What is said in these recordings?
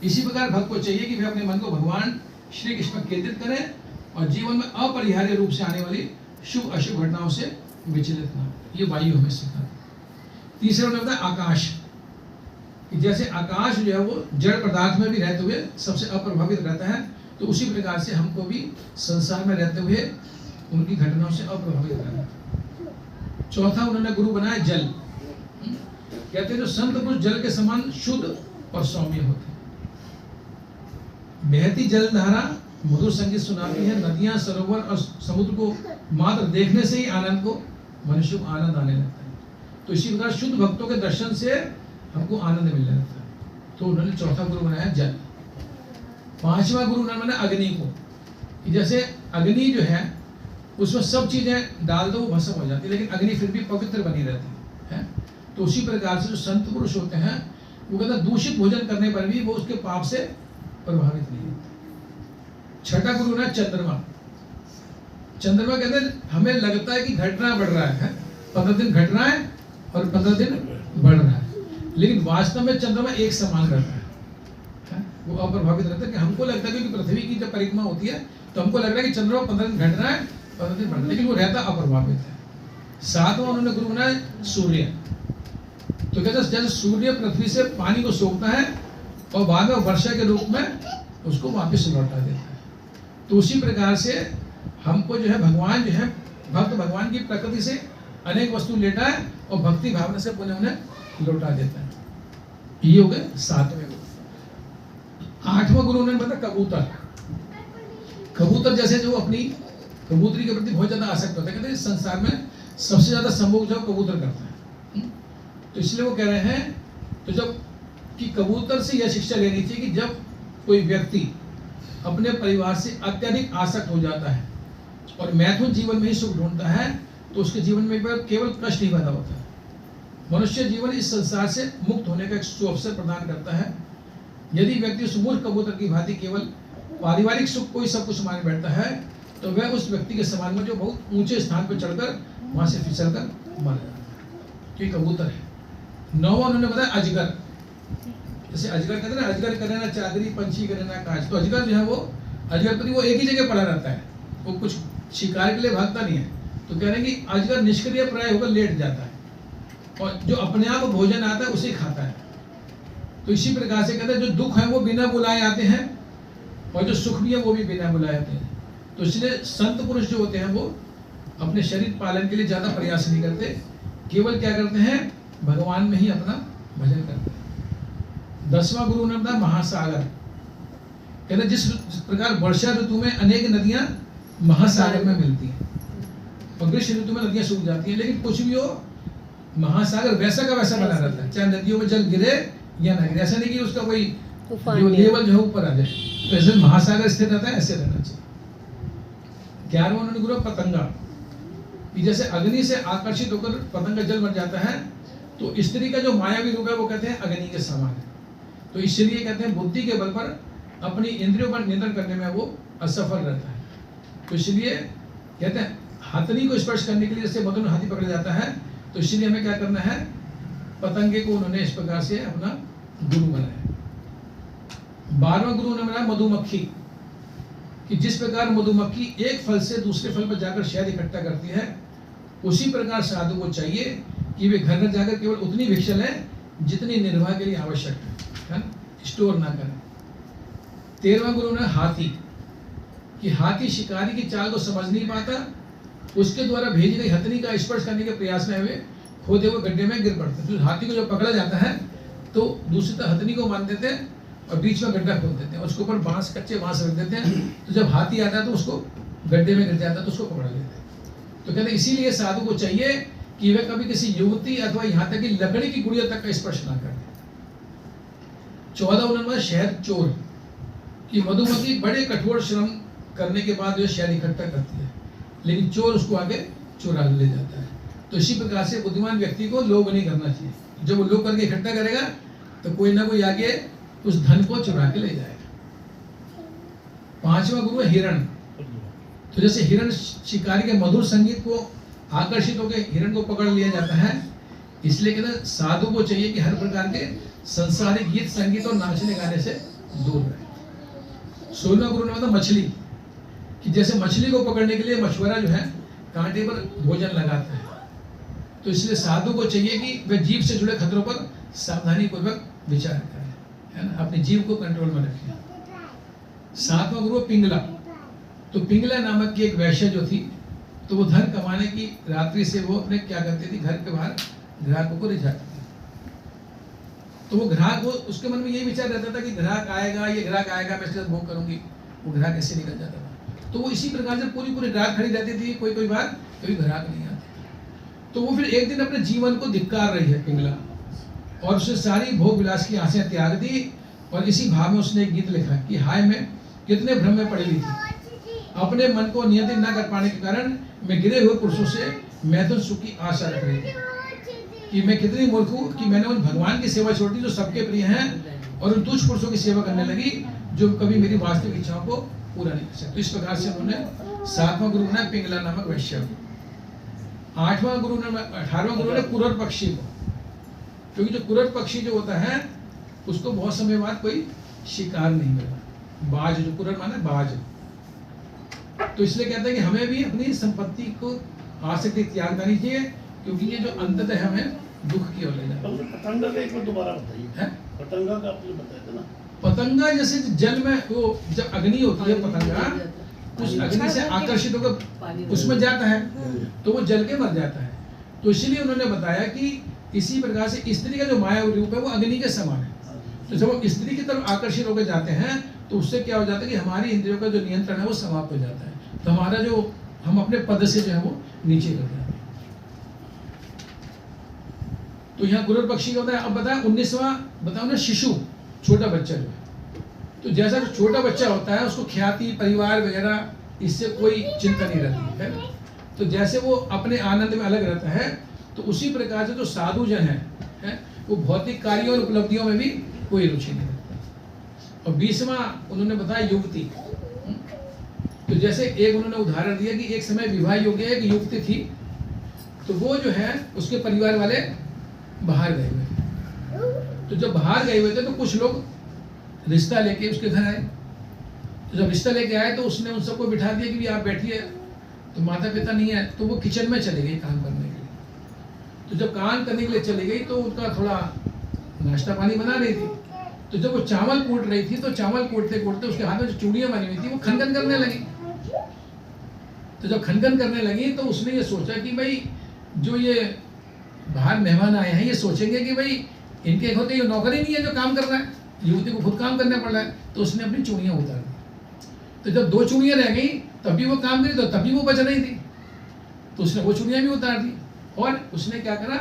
इसी प्रकार भक्त को चाहिए कि वे अपने मन को भगवान श्री कृष्ण पर केंद्रित करें और जीवन में अपरिहार्य रूप से आने वाली शुभ अशुभ घटनाओं से विचलित ना। ये वायु हमें सिखाता है। तीसरा उन्होंने बताया आकाश, कि जैसे आकाश जो है वो जड़ पदार्थ में भी रहते हुए सबसे अप्रभावित रहता है, तो उसी प्रकार से हमको भी संसार में रहते हुए उनकी घटनाओं से अप्रभावित रहना है। चौथा उन्होंने गुरु बनाया जल। कहते हैं जो संत पुरुष जल के समान शुद्ध और सौम्य होते हैं। बहती जल धारा मधुर संगीत सुनाती है। नदियां, सरोवर और समुद्र को मात्र देखने से ही आनंद को मनुष्य को आनंद आने लगता है। तो इसी प्रकार शुद्ध भक्तों के दर्शन से हमको आनंद मिलने लगता है। तो उन्होंने चौथा गुरु बनाया जल। पांचवा गुरु उन्होंने बनाया अग्नि को। जैसे अग्नि जो है उसमें सब चीजें डाल दो वो भस्म हो जाती है, लेकिन अग्नि फिर भी पवित्र बनी रहती है। तो उसी प्रकार से जो संत पुरुष होते हैं वो कहते हैं दूषित भोजन करने पर भी वो उसके पाप से प्रभावित नहीं होते। छठा गुरु है चंद्रमा। चंद्रमा कहते हैं हमें लगता है कि घटना बढ़ रहा है, 15 दिन घट रहा है और 15 दिन बढ़ रहा है, लेकिन वास्तव में चंद्रमा एक समान रहता है। वो अप्रभावित रहता है। कि हमको लगता है कि पृथ्वी की जब परिक्रमा होती है तो हमको लग रहा है कि चंद्रमा 15 दिन घट रहा है, 15 दिन बढ़ रहा है, लेकिन वो रहता अप्रभावित है। सातवां उन्होंने गुरु बनाया सूर्य। तो कहते हैं जैसे सूर्य पृथ्वी से पानी को सोखता है और बाद में वर्षा के रूप में उसको वापस लौटा देता है, तो उसी प्रकार से हमको जो है भगवान जो है भक्त भगवान की प्रकृति से अनेक वस्तु लेता है और भक्ति भावना से पुनः उन्हें लौटा देता है। ये हो गए सातवें गुरु। आठवां गुरु उन्होंने बताया कबूतर। कबूतर जैसे जो अपनी कबूतरी के प्रति बहुत ज्यादा आसक्त होता है। कहते हैं संसार में सबसे ज्यादा संभोग जो कबूतर करता है। तो इसलिए वो कह रहे हैं तो जब कि कबूतर से यह शिक्षा लेनी चाहिए कि जब कोई व्यक्ति अपने परिवार से अत्यधिक आसक्त हो जाता है और मैथुन जीवन में ही सुख ढूंढता है तो उसके जीवन में केवल कष्ट ही पैदा होता है। मनुष्य जीवन इस संसार से मुक्त होने का एक सुअवसर प्रदान करता है। यदि व्यक्ति उस मूर्ख कबूतर की भांति केवल पारिवारिक सुख को ही सब कुछ मान बैठता है तो वह उस व्यक्ति के समान में जो बहुत ऊंचे स्थान पर चढ़कर वहां से फिसल कर मर जाता है। ये कबूतर है। नौवां उन्होंने बताया अजगर। जैसे अजगर कहते हैं ना, अजगर करे ना चादरी पंछी करे ना काज। तो अजगर जो है वो अजगरपति वो एक ही जगह पड़ा रहता है, वो कुछ शिकार के लिए भागता नहीं है। तो कह रहे हैं कि अजगर निष्क्रिय प्राय होकर लेट जाता है और जो अपने आप भोजन आता है उसे खाता है। तो इसी प्रकार से कहते हैं जो दुख है वो बिना बुलाए आते हैं और जो सुख भी है वो भी बिना बुलाए आते हैं। तो इसलिए संत पुरुष जो होते हैं वो अपने शरीर पालन के लिए ज्यादा प्रयास नहीं करते, केवल क्या करते हैं भगवान में ही अपना भजन करते हैं। 10वां गुरु ने बताया महासागर। कहते जिस प्रकार वर्षा ऋतु में अनेक नदियां महासागर में मिलती हैं और ग्रीष्म ऋतु में नदियां सूख जाती हैं, लेकिन कुछ भी हो महासागर वैसा का वैसा बना रहता है, चाहे नदियों में जल गिरे या ना गिरे। ऐसा नहीं कि उसका कोई जो लेवल जो है ऊपर आ जाए। तो ऐसे महासागर स्थिर रहता है, ऐसे रहना चाहिए। 11वां उन्होंने गुरु पतंगा। कि जैसे अग्नि से आकर्षित होकर पतंग का जल बन जाता है तो स्त्री का जो मायावी रूप है वो कहते हैं अग्नि के समान है। तो इसलिए कहते हैं बुद्धि के बल पर अपनी इंद्रियों पर नियंत्रण करने में वो असफल रहता है। तो इसलिए कहते हैं हाथनी को स्पर्श करने के लिए जैसे मधुर हाथी पकड़ा जाता है, तो इसलिए हमें क्या करना है पतंगे को उन्होंने इस प्रकार से अपना गुरु बनाया। 12वां गुरु उन्होंने बनाया मधुमक्खी। कि जिस प्रकार मधुमक्खी एक फल से दूसरे फल पर जाकर शहद इकट्ठा करती है, उसी प्रकार साधु को चाहिए कि वे घर घर जाकर केवल उतनी भिक्षा लें जितनी निर्वाह के लिए आवश्यक है, स्टोर ना करें। 13वां गुरु ने हाथी। कि हाथी शिकारी की चाल को समझ नहीं पाता, उसके द्वारा भेजी गई हथनी का स्पर्श करने के प्रयास में वे खोदे हुए गड्ढे में गिर पड़ते हैं। तो हाथी को जब पकड़ा जाता है तो दूसरी तरफ हथनी को मान देते हैं और बीच में गड्ढा खोद देते हैं, उसके ऊपर बांस कच्चे बांस रख देते हैं। तो जब हाथी आता है तो उसको गड्ढे में गिर जाता है तो उसको पकड़ लेते हैं। तो कहते हैं इसीलिए साधु को चाहिए कि वह कभी किसी युवती अथवा यहाँ तक कि लकड़ी की गुड़िया तक का स्पर्श ना करे। 14 उन्होंने शहद चोर। कि मधुमक्खी बड़े कठोर श्रम करने के बाद जो शहद इकट्ठा करती है, लेकिन चोर उसको आगे चुरा ले जाता है। तो इसी प्रकार से बुद्धिमान व्यक्ति को लोभ नहीं करना चाहिए। जब वो लोभ करके इकट्ठा करेगा तो कोई ना कोई आगे उस धन को चुरा के ले जाएगा। 5वां गुरु है हिरण। तो जैसे हिरण शिकारी के मधुर संगीत को आकर्षित होकर हिरण को पकड़ लिया जाता है, इसलिए कहते हैं साधु को चाहिए कि हर प्रकार के संसारिक गीत संगीत और नाचने गाने से दूर रहे। 16वां गुरु ने बताया मछली, कि जैसे मछली को पकड़ने के लिए मछुआरा जो है कांटे पर भोजन लगाता है, तो इसलिए साधु को चाहिए कि वह जीव से जुड़े खतरों पर सावधानी पूर्वक विचार करें, है ना, अपने जीव को कंट्रोल में रखें। 7वां गुरु पिंगला। तो पिंगला नामक की एक वैश्य जो थी, तो वो धन कमाने की रात्रि से वो अपने क्या करती थी, घर के बाहर ग्राहकों को रिझाती थी। तो वो ग्राहक, वो उसके मन में यही विचार रहता था कि ग्राहक आएगा, ये ग्राहक आएगा, मैं इसके साथ भोग करूंगी, वो ग्राहक ऐसे निकल जाता था। तो वो इसी प्रकार से पूरी रात खड़ी रहती थी, कोई बार कभी ग्राहक नहीं आते। तो वो फिर एक दिन अपने जीवन को धिक्कार रही है पिंगला, और उसने सारी भोग विलास की आसें त्याग दी, और इसी भाव में उसने एक गीत लिखा कि हाय मैं कितने भ्रम में पड़ी हुई थी, अपने मन को नियंत्रित न कर पाने के कारण मैं गिरे हुए पुरुषों से मैथुन सुख की आशा रख रही थी, कि मैं कितनी मूर्ख हूँ कि मैंने उन भगवान की सेवा छोड़ दी जो सबके प्रिय हैं, और उन तुच्छ पुरुषों की सेवा करने लगी जो कभी मेरी वास्तविक इच्छाओं को पूरा नहीं कर सकते। तो इस प्रकार से उन्होंने 7वां गुरु बनाया पिंगला नामक वैश्य को। 18वां गुरु ने कुरर पक्षी को, क्योंकि जो कुरर पक्षी जो होता है उसको बहुत समय बाद कोई शिकार नहीं मिला। बाज, जो कुरर माने बाज, तो इसलिए कहते हैं कि हमें भी अपनी संपत्ति को आसक्ति त्याग करनी चाहिए, क्योंकि ये जो अंततः हमें दुख की ओर ले जाता है। पतंगा का एक बार दोबारा बताइए। पतंगा का आपने बताया था ना? पतंगा जैसे जल में वो जब अग्नि होती है, पतंगा उस अग्नि से आकर्षित होकर उसमें जाता है तो वो जल के मर जाता है। तो इसीलिए उन्होंने बताया कि इसी प्रकार से स्त्री का जो माया रूप है वो अग्नि के समान है। तो जब हम स्त्री की तरफ आकर्षित होकर जाते हैं तो उससे क्या हो जाता है कि हमारी इंद्रियों का जो नियंत्रण है वो समाप्त हो जाता है, तो हमारा जो हम अपने पद से जो है वो नीचे कर जाते हैं। तो यहाँ गुरुर पक्षी का होता है। अब बताया 19वां बताओ ना, शिशु, छोटा बच्चा जो है। तो जैसा जो छोटा बच्चा होता है उसको ख्याति, परिवार वगैरह इससे कोई चिंता नहीं रहती है, तो जैसे वो अपने आनंद में अलग रहता है, तो उसी प्रकार से जो साधु जन है वो भौतिक कार्यों और उपलब्धियों में भी कोई रुचि नहीं रखता। और 20वां उन्होंने बताया युवती। तो जैसे एक उन्होंने उदाहरण दिया कि एक समय विवाह योग्य एक युवती थी, तो वो जो है उसके परिवार वाले बाहर गए हुए थे। तो जब बाहर गए हुए थे तो कुछ लोग रिश्ता लेके उसके घर आए। तो जब रिश्ता लेके आए तो उसने उन सबको बिठा दिया कि भी आप बैठिए, तो माता पिता नहीं है, तो वो किचन में चली गई काम करने के लिए। तो जब काम करने के लिए चली गई तो उनका थोड़ा नाश्ता पानी बना रही थी। तो जब वो चावल कूट रही थी तो चावल कूटते कूटते उसके हाथ में जो चूड़ियां बनी हुई थी वो खनखन करने लगी। तो जब खनखन करने लगी तो उसने ये सोचा कि भाई जो ये बाहर मेहमान आए हैं ये सोचेंगे कि भाई इनके घर ये नौकरी नहीं है जो काम कर रहा है, युवती को खुद काम करना पड़ रहा है। तो उसने अपनी चूड़ियां उतार दी। तो जब 2 चूड़ियां रह गई तभी वो काम करी, तो तभी वो बच रही थी, तो उसने वो चूड़ियां भी उतार दी। और उसने क्या करा,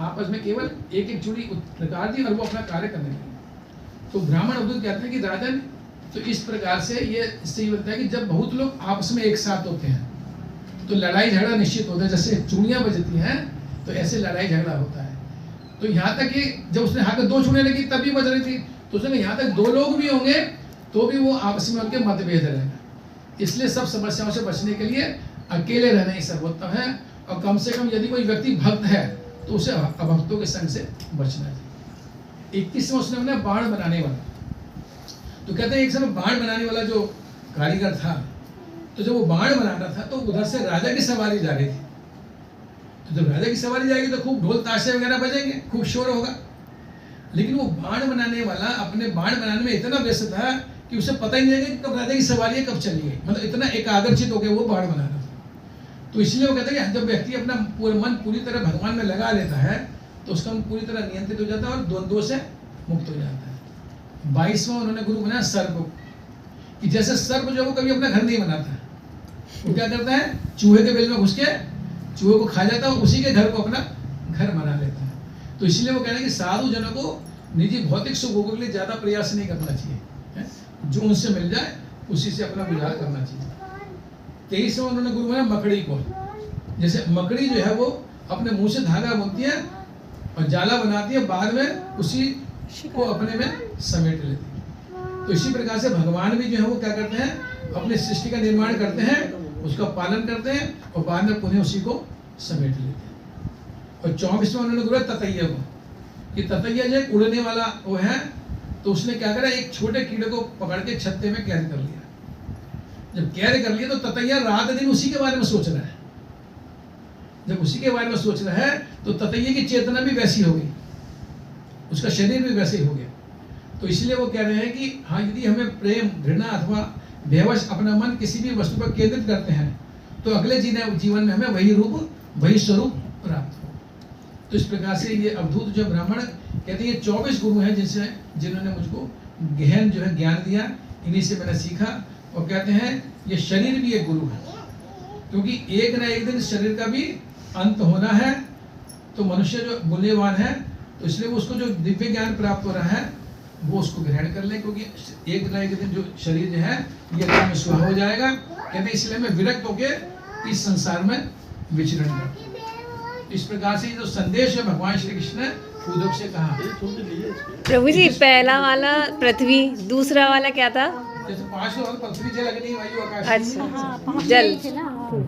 आपस में केवल एक एक चूड़ी उतार दी और वो अपना कार्य करने लगी। तो ब्राह्मण अवधूत कहते हैं कि राजन, तो इस प्रकार से ये इससे ये बनता है कि जब बहुत लोग आपस में एक साथ होते हैं तो लड़ाई झगड़ा निश्चित होता है। जैसे चूड़ियां बजती हैं तो ऐसे लड़ाई झगड़ा होता है। तो यहाँ तक कि जब उसने हाथ में 2 चूड़ियां लगी तभी बज रही थी, तो उसने यहाँ तक 2 लोग भी होंगे तो भी वो आपस में उनके मतभेद रहेगा। इसलिए सब समस्याओं से बचने के लिए अकेले रहना ही सर्वोत्तम है, और कम से कम यदि कोई व्यक्ति भक्त है तो उसे अभक्तों के संग से बचना चाहिए। 21वां उसने अपना बाण बनाने वाला। तो कहते हैं एक समय बाण बनाने वाला जो कारीगर था, तो जब वो बाण बना रहा था तो उधर से राजा की सवारी जा रही थी। तो जब राजा की सवारी जाएगी तो खूब ढोल ताशे वगैरह बजेंगे, खूब शोर होगा। लेकिन वो बाण बनाने वाला अपने बाण बनाने में इतना व्यस्त था कि उसे पता ही नहीं लगा कि कब राजा की सवारी है, कब चली गई। मतलब इतना एकाग्रचित होकर वो बाण बना रहा था। तो इसलिए वो कहते हैं कि जब व्यक्ति अपना पूरा मन पूरी तरह भगवान में लगा लेता है तो उसका मन पूरी तरह नियंत्रित हो जाता है और द्वंद्वों से मुक्त हो जाता है। 22वां उन्होंने गुरु बनाया सर्प, कि जैसे सर्प जो वो कभी अपना घर नहीं बनाता, वो क्या करता है, चूहे के बिल में घुस के चूहे को खा जाता है, उसी के घर को अपना घर बना लेता है। तो इसलिए वो कह रहे हैं कि साधु जनों को निजी भौतिक सुखों के लिए ज्यादा प्रयास नहीं करना चाहिए, जो उनसे मिल जाए उसी से अपना गुजारा करना चाहिए। 23वां उन्होंने गुरु बनाया मकड़ी को। जैसे मकड़ी जो है वो अपने मुंह से धागा बुनती है और जाला बनाती है, बाद में उसी को अपने में समेट लेती है। तो इसी प्रकार से भगवान भी जो है वो क्या करते हैं, अपने सृष्टि का निर्माण करते हैं, उसका पालन करते हैं और बाद में पुनः उसी को समेट लेते हैं। और 24वां उन्होंने गुरु ततैया को, कि ततैया जो उड़ने वाला वो है, तो उसने क्या करा, एक छोटे कीड़े को पकड़ के छत्ते में कैद कर लिया। जब कैद कर लिया तो ततैया रात दिन उसी के बारे में सोच रहा है। जब उसी के बारे में सोच रहा है तो ततैये की चेतना भी वैसी हो गई, उसका शरीर भी वैसे ही हो गया। तो इसलिए वो कह रहे हैं कि हाँ, यदि हमें प्रेम, घृणा अथवा बेवश अपना मन किसी भी वस्तु पर केंद्रित करते हैं तो अगले जीवन में हमें वही रूप, वही स्वरूप प्राप्त हो। तो इस प्रकार से ये अवधूत जो ब्राह्मण कहते हैं, ये 24 गुरु हैं जिन्होंने मुझको गहन जो है ज्ञान दिया, इन्हीं से मैंने सीखा। और कहते हैं ये शरीर भी एक गुरु है, क्योंकि एक ना एक दिन शरीर का भी अंत होना है। तो मनुष्य जो मूल्यवान है, तो इसलिए वो उसको जो दिव्य ज्ञान प्राप्त हो रहा है वो उसको ग्रहण कर ले, क्योंकि एक ना एक दिन जो शरीर जो है ये काम में स्वाहा हो जाएगा। कहते हैं इसलिए मैं विरक्त होकर इस संसार में विचरण करता। इस प्रकार से जो संदेश है भगवान श्री कृष्ण ने उद्धव से कहा। प्रभु जी, पहला वाला पृथ्वी, दूसरा वाला क्या था? जैसे 5 लोग पृथ्वी, जल, अग्नि, वायु, आकाश। अच्छा, जल।